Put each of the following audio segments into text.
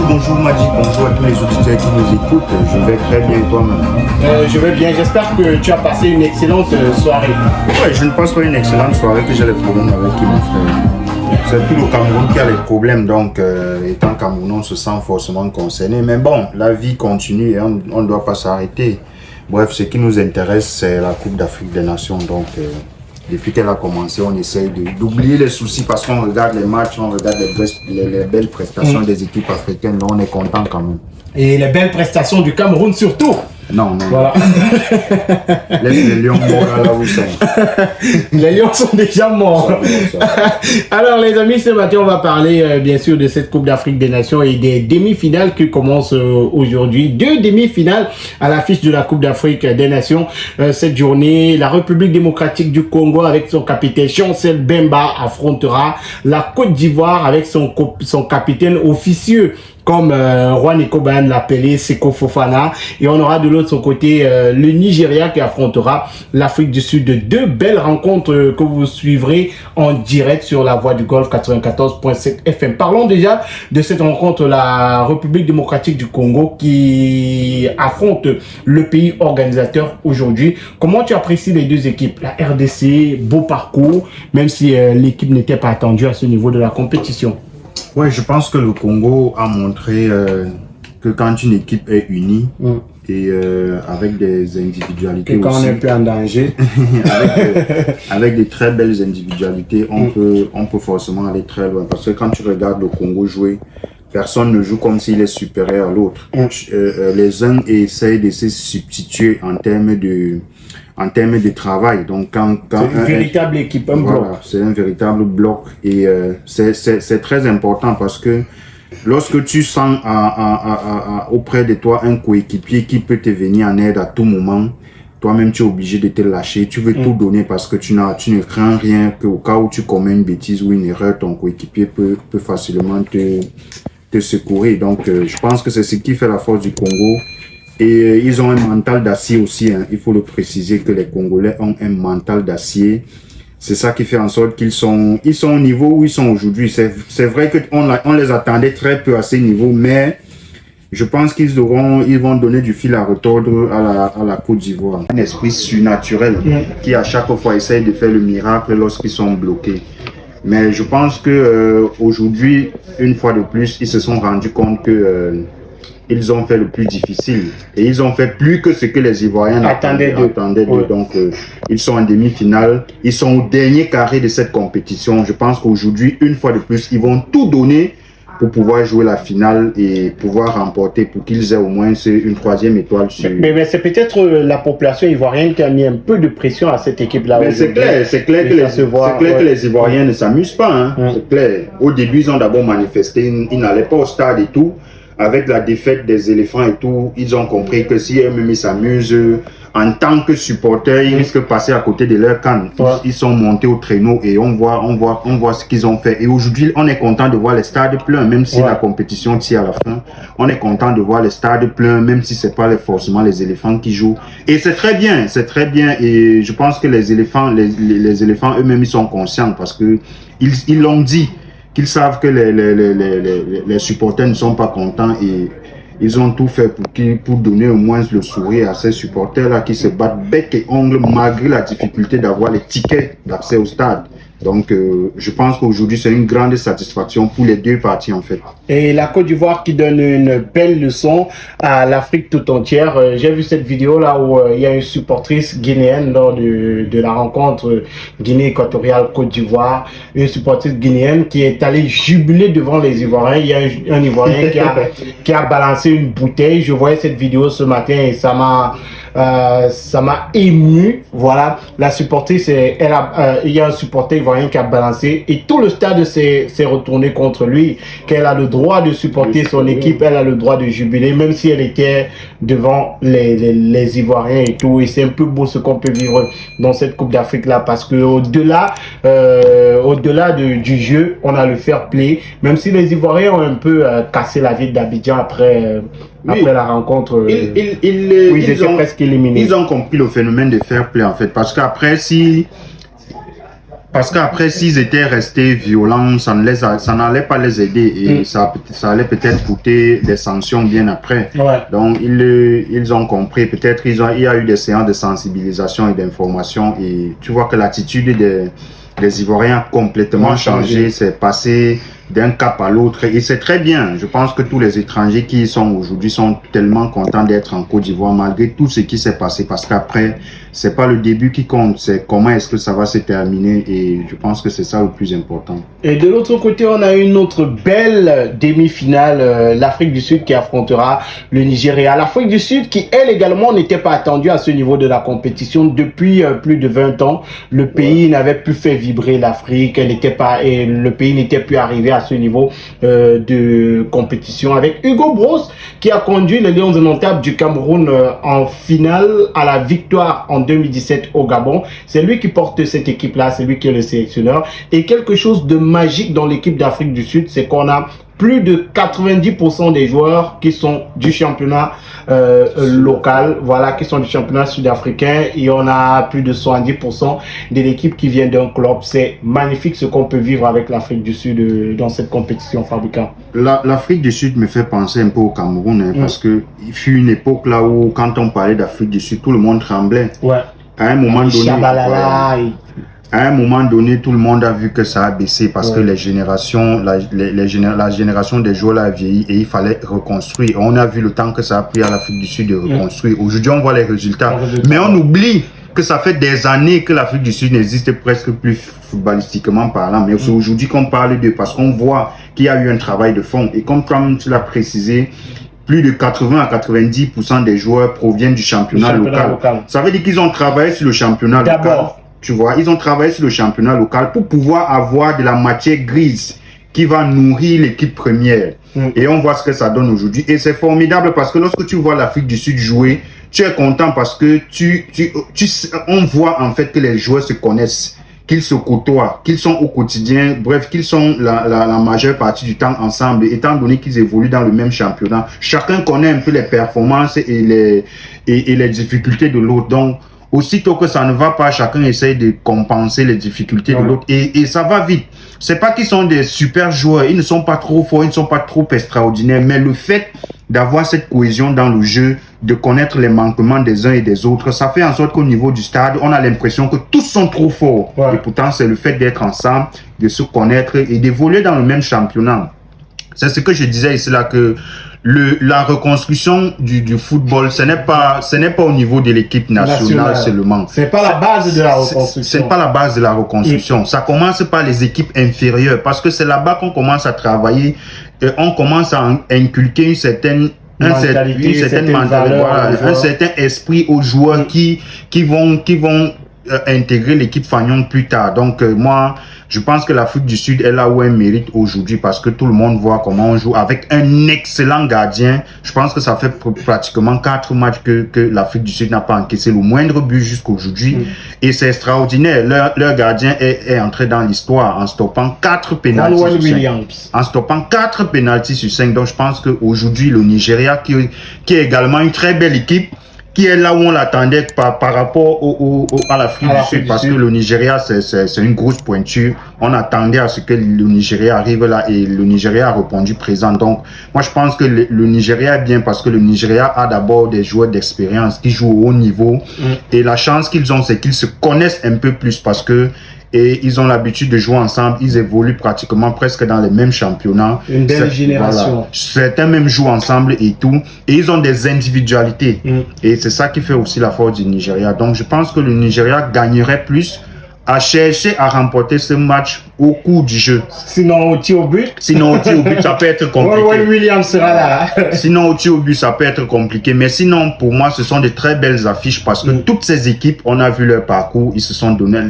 Bonjour Magic, bonjour à tous les auditeurs qui nous écoutent. Je vais très bien et toi-même. Je vais bien, j'espère que tu as passé une excellente soirée. Ouais, je ne pense pas une excellente soirée, que j'ai des problèmes avec mon frère. C'est tout le Cameroun qui a les problèmes, donc étant Cameroun, on se sent forcément concerné. Mais bon, la vie continue et on ne doit pas s'arrêter. Bref, ce qui nous intéresse, c'est la Coupe d'Afrique des Nations. Donc, depuis qu'elle a commencé, on essaye d'oublier les soucis parce qu'on regarde les matchs, on regarde les belles prestations des équipes africaines. Donc, on est content quand même. Et les belles prestations du Cameroun surtout. Non. Voilà. Laisse les lions morts là où ils sont. Les lions sont déjà morts. Alors les amis, ce matin on va parler bien sûr de cette Coupe d'Afrique des Nations et des demi-finales qui commencent aujourd'hui. 2 demi-finales à l'affiche de la Coupe d'Afrique des Nations. Cette journée, la République démocratique du Congo avec son capitaine Chancel Bemba affrontera la Côte d'Ivoire avec son capitaine officieux, comme Juan Ecoban l'appelait, Seko Fofana. Et on aura de l'autre côté le Nigeria qui affrontera l'Afrique du Sud. 2 belles rencontres que vous suivrez en direct sur la voie du Golfe 94.7 FM. Parlons déjà de cette rencontre, la République démocratique du Congo qui affronte le pays organisateur aujourd'hui. Comment tu apprécies les 2 équipes? La RDC, beau parcours, même si l'équipe n'était pas attendue à ce niveau de la compétition. Ouais, je pense que le Congo a montré que quand une équipe est unie et avec des individualités et quand aussi, on est un peu en danger, avec des très belles individualités, on peut forcément aller très loin. Parce que quand tu regardes le Congo jouer, personne ne joue comme s'il est supérieur à l'autre. Les uns essayent de se substituer en termes de travail. Donc c'est une véritable équipe, un bloc. Voilà, c'est un véritable bloc et c'est très important parce que lorsque tu sens auprès de toi un coéquipier qui peut te venir en aide à tout moment, toi-même tu es obligé de te lâcher, tu veux tout donner parce que tu ne crains rien, qu'au cas où tu commets une bêtise ou une erreur, ton coéquipier peut facilement te secourir. Donc je pense que c'est ce qui fait la force du Congo. Et ils ont un mental d'acier aussi, hein. Il faut le préciser que les Congolais ont un mental d'acier. C'est ça qui fait en sorte qu'ils sont au niveau où ils sont aujourd'hui. C'est vrai qu'on les attendait très peu à ce niveau, mais je pense qu'ils vont donner du fil à retordre à la Côte d'Ivoire. Un esprit surnaturel qui à chaque fois essaye de faire le miracle lorsqu'ils sont bloqués. Mais je pense que aujourd'hui, une fois de plus, ils se sont rendus compte que ils ont fait le plus difficile et ils ont fait plus que ce que les Ivoiriens attendaient d'eux. Donc ils sont en demi-finale, ils sont au dernier carré de cette compétition. Je pense qu'aujourd'hui, une fois de plus, ils vont tout donner pour pouvoir jouer la finale et pouvoir remporter, pour qu'ils aient au moins une 3e étoile sur... Mais c'est peut-être la population ivoirienne qui a mis un peu de pression à cette équipe-là. C'est clair que les Ivoiriens ne s'amusent pas. Hein. C'est clair. Au début, ils ont d'abord manifesté, ils n'allaient pas au stade et tout. Avec la défaite des éléphants et tout, ils ont compris que si eux-mêmes s'amusent, en tant que supporters, ils risquent de passer à côté de leur camp. Ils sont montés au traîneau et on voit ce qu'ils ont fait. Et aujourd'hui, on est content de voir les stades pleins, même si la compétition tire à la fin. On est content de voir les stades pleins, même si c'est pas forcément les éléphants qui jouent. Et c'est très bien. Et je pense que les éléphants eux-mêmes, ils sont conscients parce que ils l'ont dit, qu'ils savent que les supporters ne sont pas contents et ils ont tout fait pour donner au moins le sourire à ces supporters-là qui se battent bec et ongles malgré la difficulté d'avoir les tickets d'accès au stade. Donc, je pense qu'aujourd'hui, c'est une grande satisfaction pour les 2 parties, en fait. Et la Côte d'Ivoire qui donne une belle leçon à l'Afrique tout entière. J'ai vu cette vidéo-là où il y a une supportrice guinéenne lors de la rencontre Guinée équatoriale Côte d'Ivoire. Une supportrice guinéenne qui est allée jubiler devant les Ivoiriens. Il y a un Ivoirien qui a balancé une bouteille. Je voyais cette vidéo ce matin et ça m'a ému. Voilà, la supportrice, il y a un supporter ivoirien qui a balancé et tout le stade s'est retourné contre lui. Qu'elle a le droit de supporter son équipe, elle a le droit de jubiler, même si elle était devant les Ivoiriens et tout. Et c'est un peu beau ce qu'on peut vivre dans cette Coupe d'Afrique là, parce que au-delà du jeu, on a le fair play. Même si les Ivoiriens ont un peu cassé la ville d'Abidjan après la rencontre, ils étaient presque éliminés. Ils ont compris le phénomène de fair play en fait, parce qu'après Parce qu'après, s'ils étaient restés violents, ça n'allait pas les aider et ça allait peut-être coûter des sanctions bien après. Ouais. Donc, ils ont compris, peut-être il y a eu des séances de sensibilisation et d'information et tu vois que l'attitude des Ivoiriens a complètement changé, c'est passé d'un cap à l'autre et c'est très bien. Je pense que tous les étrangers qui y sont aujourd'hui sont tellement contents d'être en Côte d'Ivoire malgré tout ce qui s'est passé parce qu'après, c'est pas le début qui compte, c'est comment est-ce que ça va se terminer et je pense que c'est ça le plus important. Et de l'autre côté, on a une autre belle demi-finale, l'Afrique du Sud qui affrontera le Nigeria. L'Afrique du Sud qui, elle également, n'était pas attendue à ce niveau de la compétition depuis plus de 20 ans. Le pays n'avait plus fait vibrer l'Afrique, le pays n'était plus arrivé à ce niveau de compétition avec Hugo Broos qui a conduit les Lions indomptables du Cameroun en finale à la victoire en 2017 au Gabon. C'est lui qui porte cette équipe-là, c'est lui qui est le sélectionneur. Et quelque chose de magique dans l'équipe d'Afrique du Sud, c'est qu'on a plus de 90% des joueurs qui sont du championnat local, voilà, qui sont du championnat sud-africain, et on a plus de 70% de l'équipe qui vient d'un club. C'est magnifique ce qu'on peut vivre avec l'Afrique du Sud dans cette compétition, Fabricant. L'Afrique du Sud me fait penser un peu au Cameroun, parce que il fut une époque là où quand on parlait d'Afrique du Sud, tout le monde tremblait. Ouais. À un moment donné, à un moment donné, tout le monde a vu que ça a baissé parce que la génération des joueurs a vieilli et il fallait reconstruire. On a vu le temps que ça a pris à l'Afrique du Sud de reconstruire. Aujourd'hui, on voit les résultats. Mais on oublie que ça fait des années que l'Afrique du Sud n'existe presque plus footballistiquement parlant. Mais c'est aujourd'hui qu'on parle d'eux parce qu'on voit qu'il y a eu un travail de fond. Et comme tu l'as précisé, plus de 80 à 90% des joueurs proviennent du championnat local. Ça veut dire qu'ils ont travaillé sur le championnat local. Tu vois, ils ont travaillé sur le championnat local pour pouvoir avoir de la matière grise qui va nourrir l'équipe première. Et on voit ce que ça donne aujourd'hui. Et c'est formidable parce que lorsque tu vois l'Afrique du Sud jouer, tu es content parce que on voit en fait que les joueurs se connaissent, qu'ils se côtoient, qu'ils sont au quotidien, bref, qu'ils sont la majeure partie du temps ensemble, étant donné qu'ils évoluent dans le même championnat. Chacun connaît un peu les performances et les difficultés de l'autre. Donc, aussitôt que ça ne va pas, chacun essaye de compenser les difficultés de l'autre et ça va vite. C'est pas qu'ils sont des super joueurs, ils ne sont pas trop forts, ils ne sont pas trop extraordinaires, mais le fait d'avoir cette cohésion dans le jeu, de connaître les manquements des uns et des autres, ça fait en sorte qu'au niveau du stade, on a l'impression que tous sont trop forts. Et pourtant, c'est le fait d'être ensemble, de se connaître et d'évoluer dans le même championnat. C'est ce que je disais ici là que la reconstruction du football, ce n'est pas au niveau de l'équipe nationale seulement. C'est pas la base de la reconstruction. C'est pas la base de la reconstruction. Ça commence par les équipes inférieures parce que c'est là-bas qu'on commence à travailler, on commence à inculquer une certaine mentalité, un certain esprit aux joueurs qui vont intégrer l'équipe Fagnon plus tard. Donc moi, je pense que l'Afrique du Sud est là où elle mérite aujourd'hui parce que tout le monde voit comment on joue avec un excellent gardien. Je pense que ça fait pratiquement 4 matchs que l'Afrique du Sud n'a pas encaissé le moindre but jusqu'aujourd'hui. Et c'est extraordinaire. Leur gardien est entré dans l'histoire en stoppant 4 pénaltys sur 5. En stoppant 4 pénaltys sur 5. Donc je pense qu'aujourd'hui, le Nigeria, qui est également une très belle équipe, qui est là où on l'attendait par rapport à l'Afrique du Sud, parce que le Nigeria, c'est une grosse pointure. On attendait à ce que le Nigeria arrive là et le Nigeria a répondu présent. Donc, moi, je pense que le Nigeria est bien parce que le Nigeria a d'abord des joueurs d'expérience qui jouent au haut niveau. Et la chance qu'ils ont, c'est qu'ils se connaissent un peu plus parce que ils ont l'habitude de jouer ensemble, ils évoluent pratiquement presque dans les mêmes championnats. Une belle génération. Voilà. Certains même jouent ensemble et tout. Et ils ont des individualités. Et c'est ça qui fait aussi la force du Nigeria. Donc je pense que le Nigeria gagnerait plus à chercher à remporter ce match au cours du jeu. Sinon, au tir au but. Sinon, au tir au but, ça peut être compliqué. Williams sera là. Sinon, au tir au but, ça peut être compliqué. Mais sinon, pour moi, ce sont de très belles affiches parce que toutes ces équipes, on a vu leur parcours,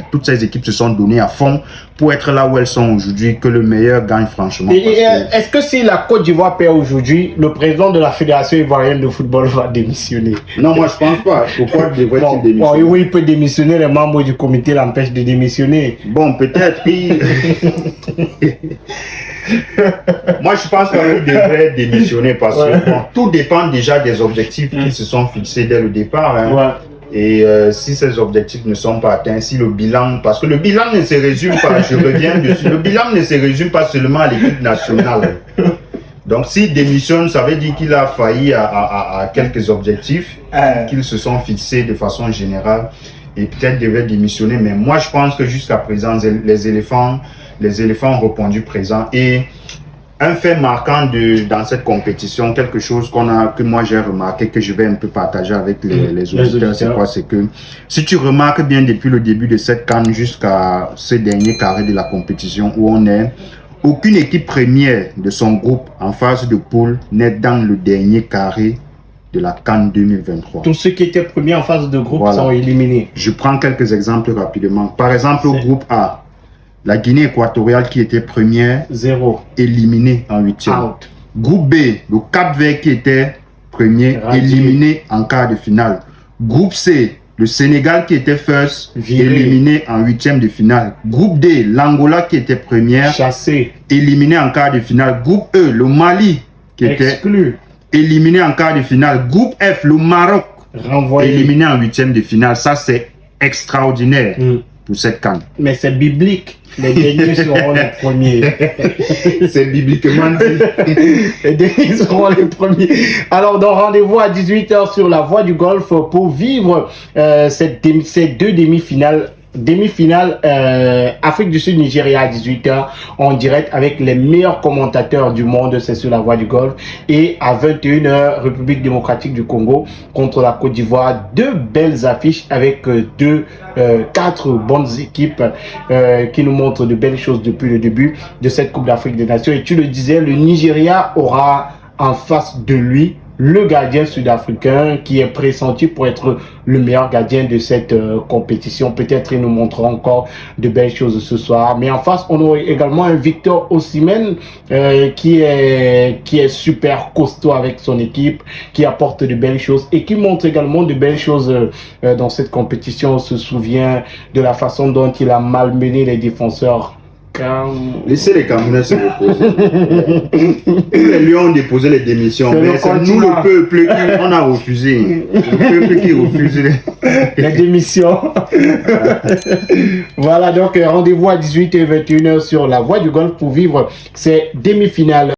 toutes ces équipes se sont données à fond pour être là où elles sont aujourd'hui, que le meilleur gagne franchement. Est-ce que si la Côte d'Ivoire perd aujourd'hui, le président de la Fédération ivoirienne de football va démissionner? Non, moi je pense pas. Pourquoi devrait-il démissionner? Oui, il peut démissionner, les membres du comité l'empêchent de démissionner. Bon, peut-être. Moi je pense qu'il devrait démissionner parce que tout dépend déjà des objectifs qui se sont fixés dès le départ. Et si ces objectifs ne sont pas atteints, si le bilan, parce que le bilan ne se résume pas, je reviens dessus, le bilan ne se résume pas seulement à l'équipe nationale. Donc s'il démissionne, ça veut dire qu'il a failli à quelques objectifs qu'ils se sont fixés de façon générale et peut-être devait démissionner. Mais moi je pense que jusqu'à présent, les éléphants ont répondu présent. Et un fait marquant dans cette compétition, quelque chose que moi j'ai remarqué, que je vais un peu partager avec les auditeurs, c'est quoi? C'est que si tu remarques bien depuis le début de cette CAN jusqu'à ce dernier carré de la compétition où on est, aucune équipe première de son groupe en phase de poule n'est dans le dernier carré de la CAN 2023. Tous ceux qui étaient premiers en phase de groupe sont éliminés. Je prends quelques exemples rapidement. Par exemple, au groupe A, la Guinée équatoriale qui était première, 0, éliminée en 8e. Groupe B, le Cap-Vert qui était premier, éliminé en quart de finale. Groupe C, le Sénégal qui était first, éliminé en 8e de finale. Groupe D, l'Angola qui était première, chassé, éliminé en quart de finale. Groupe E, le Mali qui était éliminé en quart de finale. Groupe F, le Maroc, renvoyé, éliminé en 8e de finale. Ça, c'est extraordinaire pour cette CAN. Mais c'est biblique. Les derniers seront les premiers. C'est bibliquement dit. Les derniers seront les premiers. Alors, donc, rendez-vous à 18h sur la Voix du Golfe pour vivre ces deux demi-finales. Demi-finale Afrique du Sud, Nigeria à 18h en direct avec les meilleurs commentateurs du monde, c'est sur la Voix du Golfe. Et à 21h, République démocratique du Congo contre la Côte d'Ivoire. Deux belles affiches avec quatre bonnes équipes qui nous montrent de belles choses depuis le début de cette Coupe d'Afrique des Nations. Et tu le disais, le Nigeria aura en face de lui le gardien sud-africain qui est pressenti pour être le meilleur gardien de cette compétition. Peut-être il nous montrera encore de belles choses ce soir. Mais en face, on aura également un Victor Osimhen qui est super costaud avec son équipe, qui apporte de belles choses et qui montre également de belles choses dans cette compétition. On se souvient de la façon dont il a malmené les défenseurs. Laissez les Camerounais se reposer. Les Lions ont déposé les démissions, mais c'est nous le peuple qui on a refusé. Le peuple qui refuse les démissions. Voilà, donc rendez-vous à 18h et 21h sur la Voix du Golfe pour vivre ces demi-finales